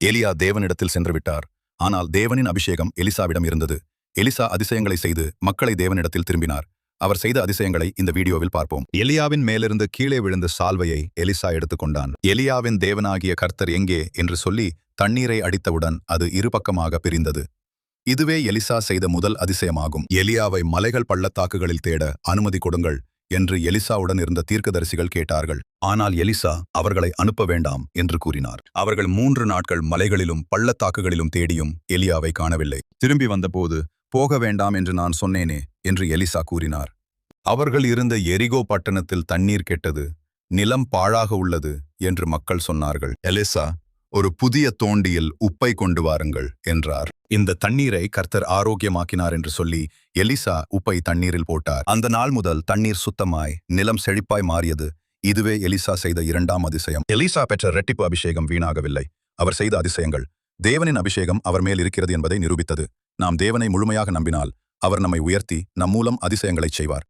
எலியா தேவனிடத்தில் சென்று விட்டார். ஆனால் தேவனின் அபிஷேகம் எலிசாவிடம் இருந்தது. எலிசா அதிசயங்களை செய்து மக்களை தேவனிடத்தில் திரும்பினார். அவர் செய்த அதிசயங்களை இந்த வீடியோவில் பார்ப்போம். எலியாவின் மேலிருந்து கீழே விழுந்த சால்வையை எலிசா எடுத்துக்கொண்டான். எலியாவின் தேவனாகிய கர்த்தர் எங்கே என்று சொல்லி தண்ணீரை அடித்தவுடன் அது இருபக்கமாக பிரிந்தது. இதுவே எலிசா செய்த முதல் அதிசயமாகும். எலியாவை மலைகள் பள்ளத்தாக்குகளில் தேட அனுமதி கொடுங்கள் என்று எலிசாவுடன் இருந்த தீர்க்கதரிசிகள் கேட்டார்கள். ஆனால் எலிசா அவர்களை அனுப்ப வேண்டாம் என்று கூறினார். அவர்கள் 3 நாட்கள் மலைகளிலும் பள்ளத்தாக்குகளிலும் தேடியும் எலியாவை காணவில்லை. திரும்பி வந்தபோது, போக வேண்டாம் என்று நான் சொன்னேனே என்று எலிசா கூறினார். அவர்கள் இருந்த எரிகோ பட்டணத்தில் தண்ணீர் கெட்டது, நிலம் பாழாக உள்ளது என்று மக்கள் சொன்னார்கள். எலிசா, ஒரு புதிய தோண்டியில் உப்பை கொண்டு வாருங்கள் என்றார். இந்த தண்ணீரை கர்த்தர் ஆரோக்கியமாக்கினார் என்று சொல்லி எலிசா உப்பை தண்ணீரில் போட்டார். அந்த நாள் முதல் தண்ணீர் சுத்தமாய் நிலம் செழிப்பாய் மாறியது. இதுவே எலிசா செய்த 2ஆம் அதிசயம். எலிசா பெற்ற இரட்டிப்பு அபிஷேகம் வீணாகவில்லை. அவர் செய்த அதிசயங்கள் தேவனின் அபிஷேகம் அவர் மேல் இருக்கிறது என்பதை நிரூபித்தது. நாம் தேவனை முழுமையாக நம்பினால் அவர் நம்மை உயர்த்தி நம் மூலம் அதிசயங்களைச் செய்வார்.